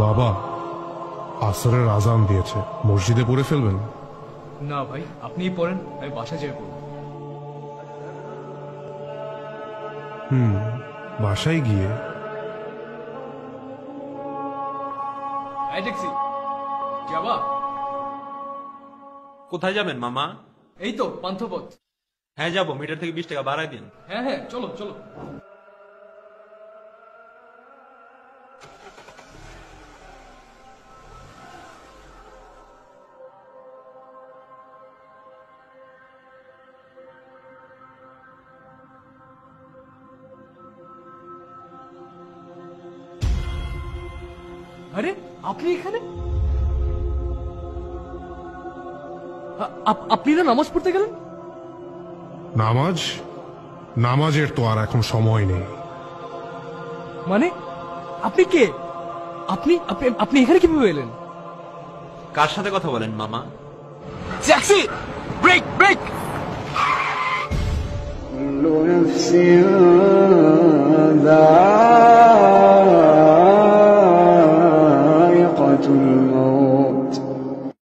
বাবা, আসরের আজান দিয়েছে, মসজিদে পড়ে ফেলবেন? না ভাই, আপনিই পড়েন, আমি বাসা যেয়ে পড়ব। বাসায় গিয়ে? এই ট্যাক্সি যাবা? কোথায় যাবেন মামা? এই তো পান্থপথ। হ্যাঁ যাবো, মিটার থেকে 20 টাকা বাড়াই দিন। হ্যাঁ হ্যাঁ, চলো চলো। আরে আপনি এখানে? আপনি না নামাজ পড়তে গেলেন? নামাজের তো আর এখন সময় নেই। মানে আপনি কে? আপনি আপনি আপনি এখানে কিভাবে এলেন? কার সাথে কথা বলেন মামা? Taxi, break break! كل نفس ذائقة